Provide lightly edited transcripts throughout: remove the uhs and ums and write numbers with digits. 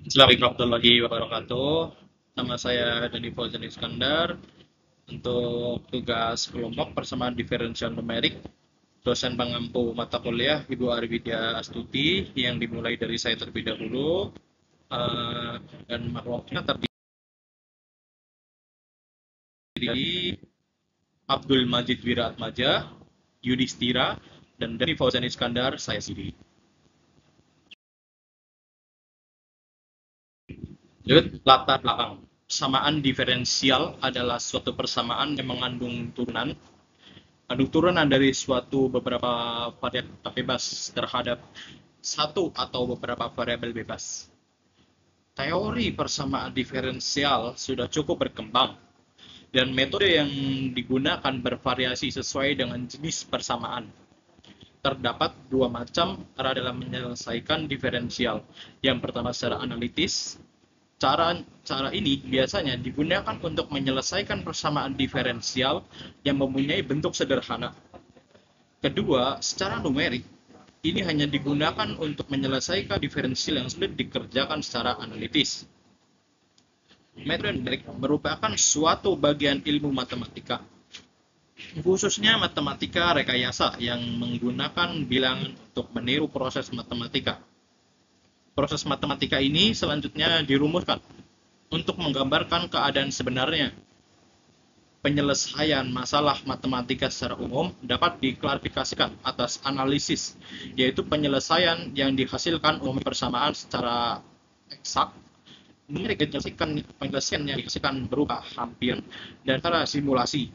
Assalamualaikum warahmatullahi wabarakatuh. Nama saya Dani Fauzan Iskandar. Untuk tugas kelompok persamaan diferensial numerik, dosen pengampu mata kuliah Ibu Arvidia Astuti yang dimulai dari saya terlebih dahulu. Eh, dan kelompoknya terdiri dari Abdul Majid Wiratmaja, Yudhistira, dan Dani Fauzan Iskandar, saya sendiri. Lanjut, latar belakang. Persamaan diferensial adalah suatu persamaan yang mengandung turunan turunan dari suatu beberapa variabel bebas terhadap satu atau beberapa variabel bebas. Teori persamaan diferensial sudah cukup berkembang dan metode yang digunakan bervariasi sesuai dengan jenis persamaan. Terdapat dua macam cara dalam menyelesaikan diferensial. Yang pertama secara analitis. Cara ini biasanya digunakan untuk menyelesaikan persamaan diferensial yang mempunyai bentuk sederhana. Kedua, secara numerik, ini hanya digunakan untuk menyelesaikan diferensial yang sulit dikerjakan secara analitis. Metode numerik merupakan suatu bagian ilmu matematika, khususnya matematika rekayasa yang menggunakan bilangan untuk meniru proses matematika. Proses matematika ini selanjutnya dirumuskan untuk menggambarkan keadaan sebenarnya. Penyelesaian masalah matematika secara umum dapat diklarifikasikan atas analisis, yaitu penyelesaian yang dihasilkan umum persamaan secara eksak, numerik penyelesaian yang dihasilkan berupa hampir, dan cara simulasi.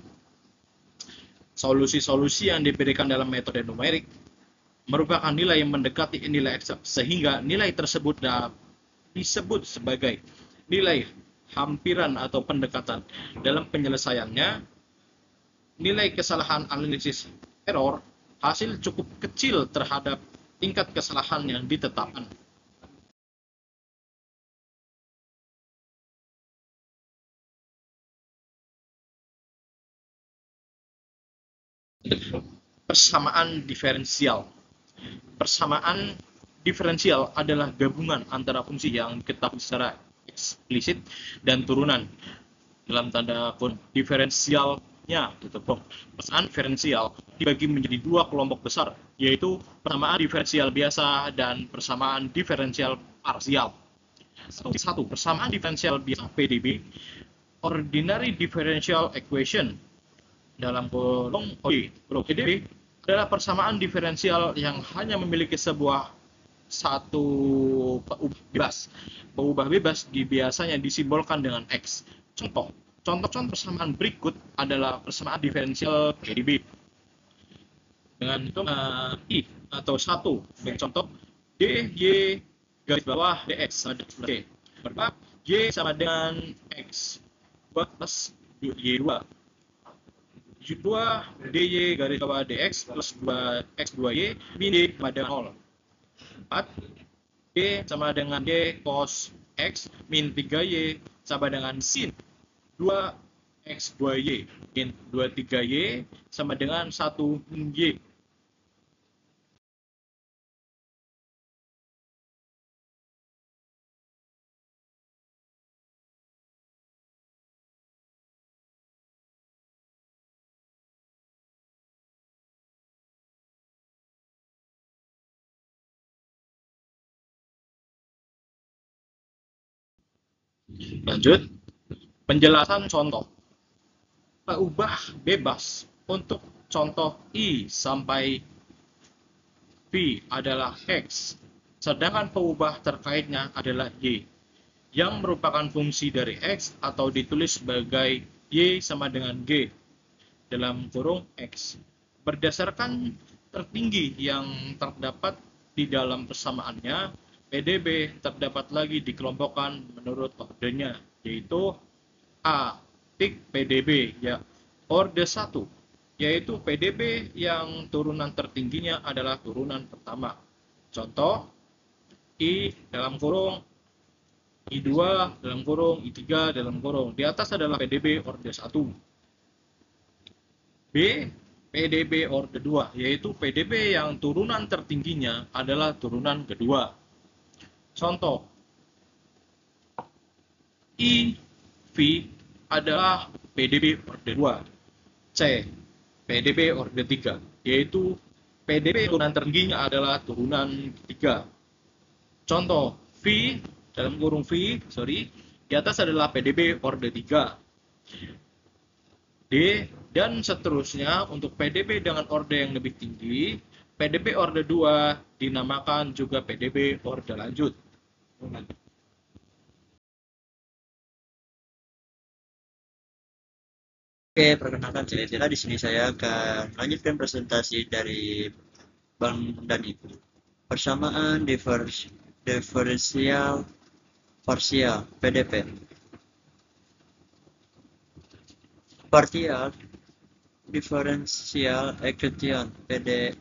Solusi-solusi yang diberikan dalam metode numerik merupakan nilai yang mendekati nilai eksak, sehingga nilai tersebut disebut sebagai nilai hampiran atau pendekatan. Dalam penyelesaiannya, nilai kesalahan analisis error hasil cukup kecil terhadap tingkat kesalahan yang ditetapkan. Persamaan diferensial. Persamaan diferensial adalah gabungan antara fungsi yang diketahui secara eksplisit dan turunan. Dalam tanda kutip diferensialnya, persamaan diferensial dibagi menjadi dua kelompok besar, yaitu persamaan diferensial biasa dan persamaan diferensial parsial. Satu, persamaan diferensial biasa PDB, ordinary differential equation, dalam kolom PDB adalah persamaan diferensial yang hanya memiliki satu peubah bebas. Peubah bebas biasanya disimbolkan dengan X. Contoh persamaan berikut adalah persamaan diferensial PDB dengan I atau satu. Contoh dy garis bawah dx ada D. Berapa? Y sama dengan X 2 plus Y2. Y2 dy garis bawah dx plus 2 x2y min d sama dengan 0. 4 y sama dengan y cos x min 3y sama dengan sin 2 x2y min 23y sama dengan 1 y. Lanjut, penjelasan contoh. Ubah bebas untuk contoh I sampai V adalah X, sedangkan peubah terkaitnya adalah Y, yang merupakan fungsi dari X atau ditulis sebagai Y sama dengan G dalam kurung X. Berdasarkan tertinggi yang terdapat di dalam persamaannya, PDB terdapat lagi dikelompokkan menurut ordenya, yaitu A tik PDB, ya, orde 1, yaitu PDB yang turunan tertingginya adalah turunan pertama. Contoh, I dalam kurung, I2 dalam kurung, I3 dalam kurung. Di atas adalah PDB orde 1. B, PDB orde 2, yaitu PDB yang turunan tertingginya adalah turunan kedua. Contoh, I, V adalah PDB orde 2. C, PDB orde 3, yaitu PDB turunan tertingginya adalah turunan ketiga. Contoh, V, dalam kurung V, di atas adalah PDB orde 3. D, dan seterusnya untuk PDB dengan orde yang lebih tinggi, PDB orde 2 dinamakan juga PDB orde lanjut. Oke, perkenalkan saya Tila. Di sini saya akan lanjutkan presentasi dari Bang Dani. Persamaan diferensial parsial PDP. Partial differential equation PDE.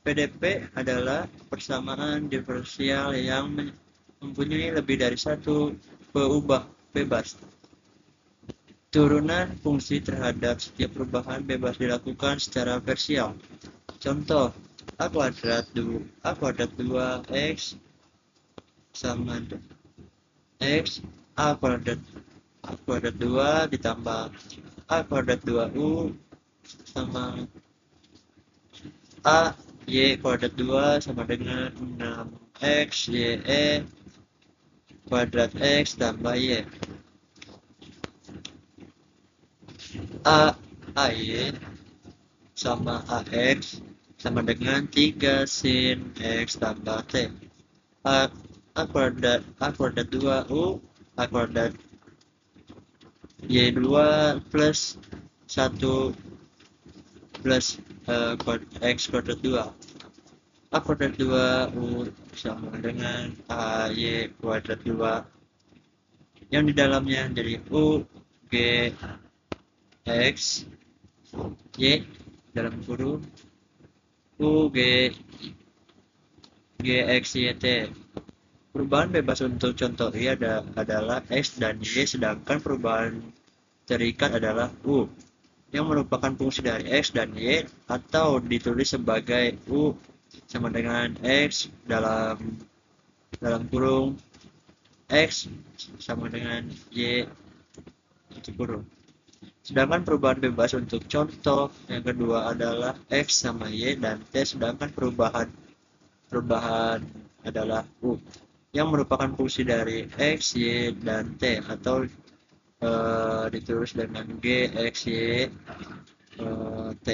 PDP adalah persamaan diferensial yang mempunyai lebih dari satu peubah bebas. Turunan fungsi terhadap setiap perubahan bebas dilakukan secara parsial. Contoh, A kuadrat 2X sama X A kuadrat 2 ditambah A kuadrat 2U sama A Y kuadrat 2 sama dengan 6X YE kuadrat X tambah Y. AY sama AX sama dengan 3 sin X tambah T. A kuadrat 2U A kuadrat Y2 plus 1 plus X kuadrat 2. A kuadrat 2U sama dengan AY kuadrat 2 yang di dalamnya jadi U G X Y dalam kurung U G X Y T. Perubahan bebas untuk contoh I adalah X dan Y, sedangkan perubahan terikat adalah U yang merupakan fungsi dari X dan Y, atau ditulis sebagai U sama dengan X dalam kurung X sama dengan Y tutup kurung. Sedangkan perubahan bebas untuk contoh yang kedua adalah X sama Y dan T, sedangkan perubahan adalah U yang merupakan fungsi dari X, Y, dan T, atau ditulis dengan G, X, Y, T.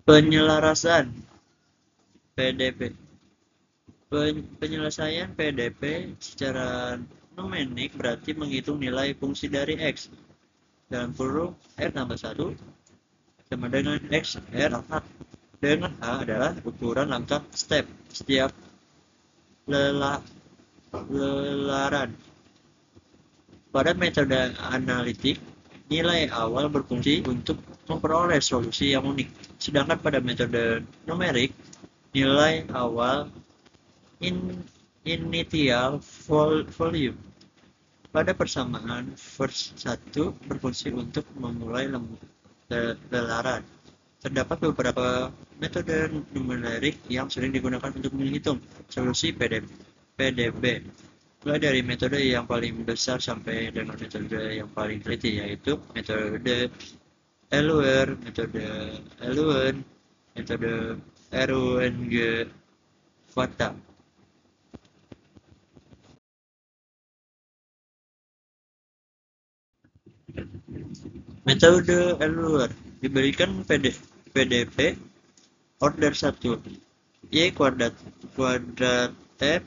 Penyelarasan PDP. Penyelesaian PDP secara numerik berarti menghitung nilai fungsi dari X dalam kurung R tambah 1 sama dengan X R H, dengan H adalah ukuran langkah step setiap lelaran. Pada metode analitik, nilai awal berfungsi untuk memperoleh solusi yang unik, sedangkan pada metode numerik, nilai awal initial volume. Pada persamaan, first 1 berfungsi untuk memulai lelaran. Terdapat beberapa metode numerik yang sering digunakan untuk menghitung solusi PDB, mulai dari metode yang paling besar sampai dengan metode yang paling teliti, yaitu metode Eluer, metode RUNG-Vatta. Metode Eluer diberikan PDP order 1 Y kuadrat F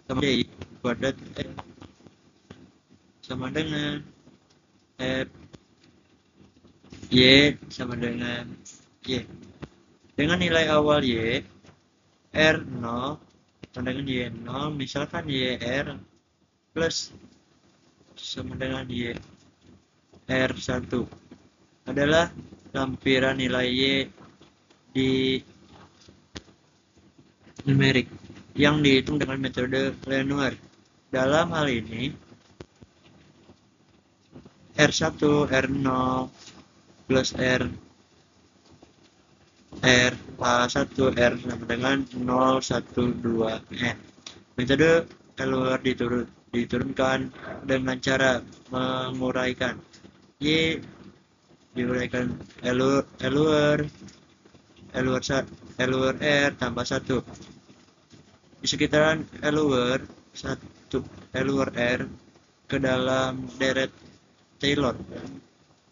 sama Y kuadrat F sama dengan F Y sama dengan Y dengan nilai awal Y R0 sama dengan Y0, misalkan YR plus sama dengan Y R1 adalah lampiran nilai Y di numerik yang dihitung dengan metode Lenoir. Dalam hal ini, R1, R0 plus R H1R sama dengan 012N. Metode Euler diturunkan dengan cara menguraikan Y diuraikan Euler Euler R tambah 1 di sekitaran Euler 1 Euler R ke dalam deret Taylor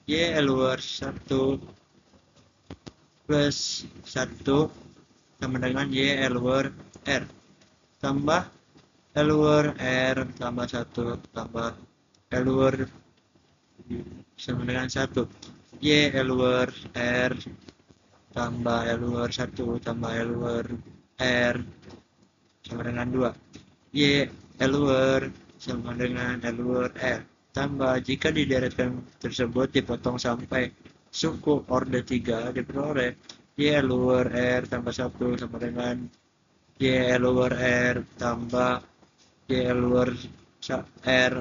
Y Euler 1 plus 1 sama dengan Y Euler R tambah Euler R tambah 1 tambah Euler sama dengan 1 Y Euler R tambah Euler 1 tambah Euler R sama dengan 2 Y Euler sama dengan Euler R tambah jika dideretkan tersebut dipotong sampai suku orde 3 diperoleh Y Euler R tambah 1 sama dengan Y Euler R tambah Y Euler R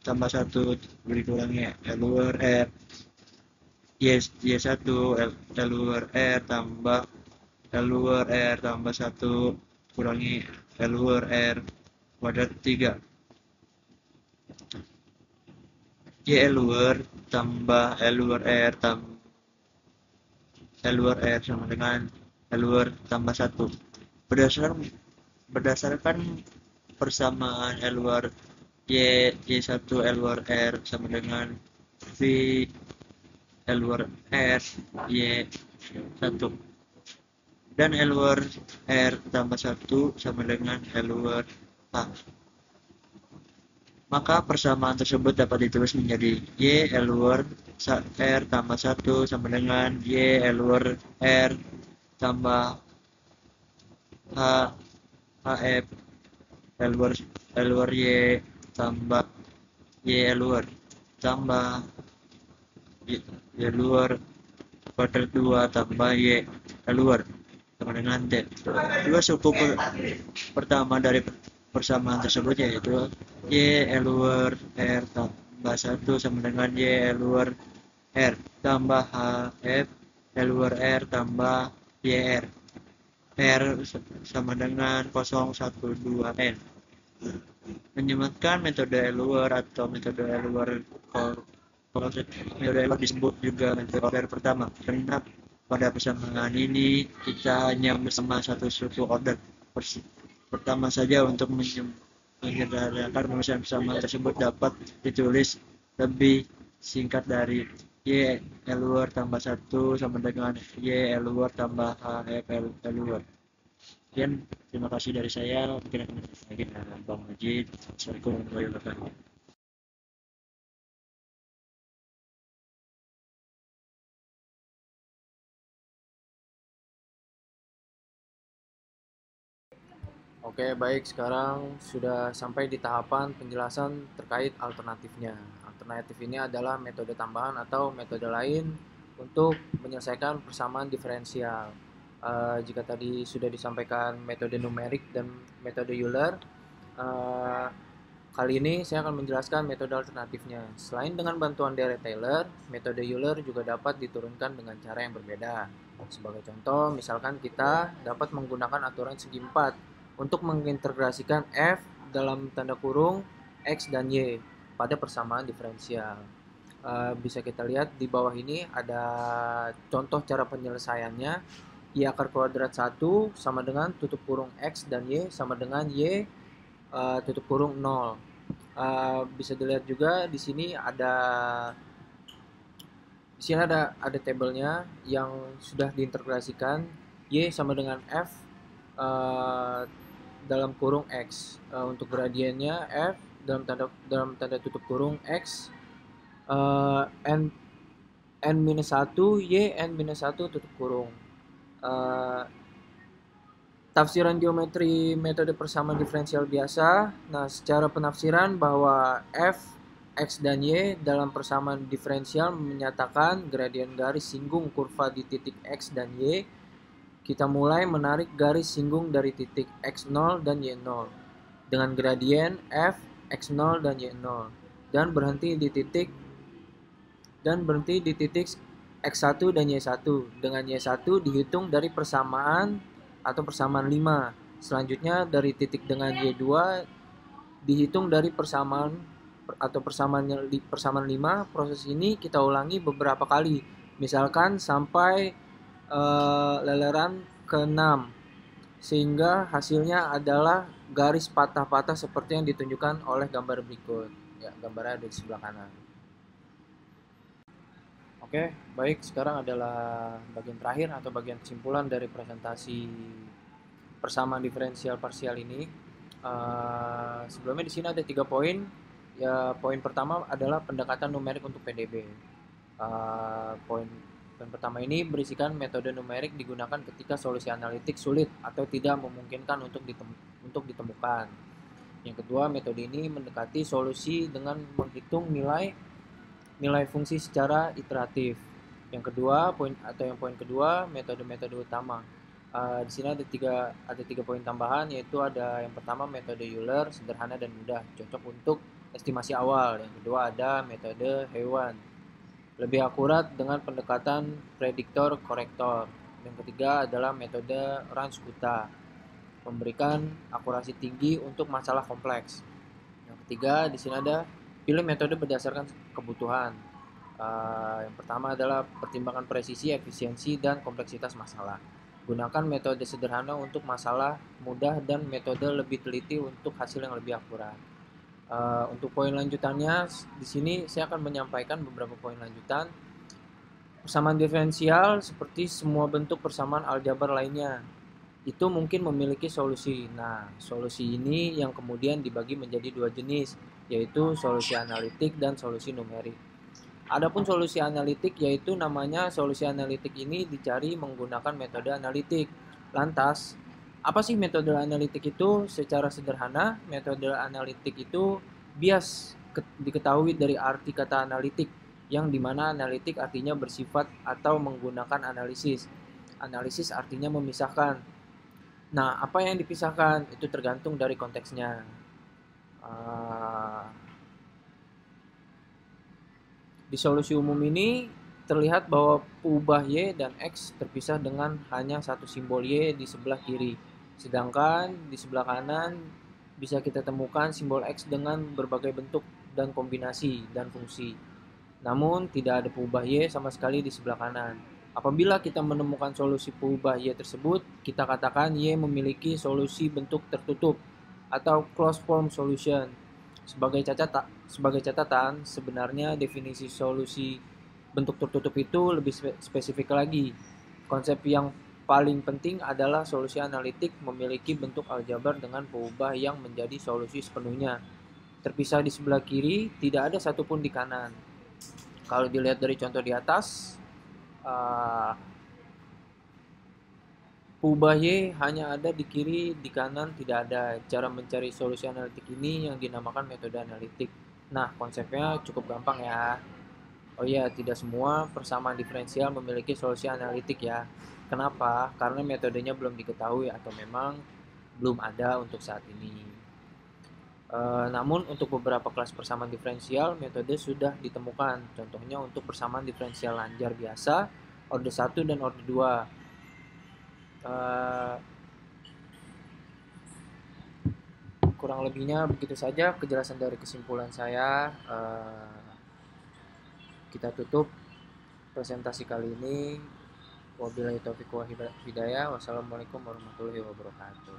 tambah 1 dikurangi Euler R Y1 Euler R tambah Euler R tambah 1 kurangi Euler R kuadrat 3 Y Euler tambah Euler R tambah Euler R sama dengan Euler tambah 1 berdasarkan persamaan Euler Y1 Euler R sama dengan V Euler R Y1 dan Euler R tambah 1 sama dengan Euler A. Maka persamaan tersebut dapat ditulis menjadi Y Euler R tambah 1 sama dengan Y Euler R tambah HF Euler Y tambah Y Euler tambah Y Euler kuadrat 2 tambah Y Euler sama dengan D. Dua suku pertama dari persamaan tersebut yaitu Y Euler R tambah 1 sama dengan Y Euler R tambah HF Euler R tambah YR R sama dengan 012N. Menyematkan metode Euler atau metode Euler metode Euler disebut juga metode Euler pertama karena pada persamaan ini kita hanya bersama satu suku order pertama saja untuk menyederhanakan perubahan persamaan tersebut dapat ditulis lebih singkat dari Y Euler tambah 1 sama dengan Y Euler tambah HF Euler. Sekian, terima kasih dari saya. Mungkin akan lagi dengan Bang Majid. Assalamualaikum warahmatullahi wabarakatuh. Oke, baik. Sekarang sudah sampai di tahapan penjelasan terkait alternatifnya. Alternatif ini adalah metode tambahan atau metode lain untuk menyelesaikan persamaan diferensial. Jika tadi sudah disampaikan metode numerik dan metode Euler, kali ini saya akan menjelaskan metode alternatifnya. Selain dengan bantuan deret Taylor, metode Euler juga dapat diturunkan dengan cara yang berbeda. Sebagai contoh, misalkan kita dapat menggunakan aturan segi 4 untuk mengintegrasikan F dalam tanda kurung X dan Y pada persamaan diferensial. Bisa kita lihat di bawah ini ada contoh cara penyelesaiannya. Y akar kuadrat 1 sama dengan tutup kurung X dan Y sama dengan Y tutup kurung 0. Bisa dilihat juga di sini ada tabelnya yang sudah diintegrasikan. Y sama dengan F dalam kurung X. Untuk gradiennya F dalam tanda tutup kurung X N-1 Y N-1 tutup kurung. Tafsiran geometri metode persamaan diferensial biasa. Nah, secara penafsiran bahwa F, X, dan Y dalam persamaan diferensial menyatakan gradien garis singgung kurva di titik X dan Y. Kita mulai menarik garis singgung dari titik X0 dan Y0 dengan gradien F, X0 dan Y0 dan berhenti di titik X1 dan Y1. Dengan Y1 dihitung dari persamaan atau persamaan 5. Selanjutnya dari titik dengan Y2 dihitung dari persamaan atau persamaan 5. Proses ini kita ulangi beberapa kali. Misalkan sampai leleran ke-6, sehingga hasilnya adalah garis patah-patah seperti yang ditunjukkan oleh gambar berikut. Ya, gambarnya ada di sebelah kanan. Oke, baik. Sekarang adalah bagian terakhir atau bagian kesimpulan dari presentasi persamaan diferensial parsial ini. Sebelumnya di sini ada 3 poin. Ya, poin pertama adalah pendekatan numerik untuk PDB. Poin pertama ini berisikan metode numerik digunakan ketika solusi analitik sulit atau tidak memungkinkan untuk ditemukan. Yang kedua, metode ini mendekati solusi dengan menghitung nilai fungsi secara iteratif. Yang kedua, poin kedua, metode-metode utama. Di sini ada tiga poin tambahan, yaitu ada yang pertama metode Euler, sederhana dan mudah, cocok untuk estimasi awal. Yang kedua ada metode Hewan, lebih akurat dengan pendekatan prediktor korektor. Yang ketiga adalah metode Ransk-Kutta, memberikan akurasi tinggi untuk masalah kompleks. Yang ketiga di sini ada pilih metode berdasarkan kebutuhan. Yang pertama adalah pertimbangan presisi, efisiensi, dan kompleksitas masalah. Gunakan metode sederhana untuk masalah mudah dan metode lebih teliti untuk hasil yang lebih akurat. Untuk poin lanjutannya, di sini saya akan menyampaikan beberapa poin lanjutan. Persamaan diferensial seperti semua bentuk persamaan aljabar lainnya, itu mungkin memiliki solusi. Nah, solusi ini yang kemudian dibagi menjadi 2 jenis, yaitu solusi analitik dan solusi numerik. Adapun solusi analitik, yaitu namanya solusi analitik ini dicari menggunakan metode analitik. Lantas, apa sih metode analitik itu? Secara sederhana, metode analitik itu bias diketahui dari arti kata analitik, yang dimana analitik artinya bersifat atau menggunakan analisis. Analisis artinya memisahkan. Nah, apa yang dipisahkan itu tergantung dari konteksnya. Di solusi umum ini terlihat bahwa peubah Y dan X terpisah dengan hanya satu simbol Y di sebelah kiri. Sedangkan di sebelah kanan bisa kita temukan simbol X dengan berbagai bentuk dan kombinasi dan fungsi. Namun tidak ada peubah Y sama sekali di sebelah kanan. Apabila kita menemukan solusi peubah Y tersebut, kita katakan Y memiliki solusi bentuk tertutup atau closed form solution. Sebagai catatan, sebenarnya definisi solusi bentuk tertutup itu lebih spesifik lagi. Konsep yang paling penting adalah solusi analitik memiliki bentuk aljabar dengan peubah yang menjadi solusi sepenuhnya. Terpisah di sebelah kiri, tidak ada satupun di kanan. Kalau dilihat dari contoh di atas, peubah Y hanya ada di kiri, di kanan tidak ada. Cara mencari solusi analitik ini yang dinamakan metode analitik. Nah, konsepnya cukup gampang ya. Oh iya, tidak semua persamaan diferensial memiliki solusi analitik ya. Kenapa? Karena metodenya belum diketahui atau memang belum ada untuk saat ini. Namun untuk beberapa kelas persamaan diferensial, metode sudah ditemukan. Contohnya untuk persamaan diferensial lanjar biasa, orde 1 dan orde 2. Kurang lebihnya begitu saja kejelasan dari kesimpulan saya. Kita tutup presentasi kali ini. Wabillahi taufiq wal hidayah. Wassalamualaikum warahmatullahi wabarakatuh.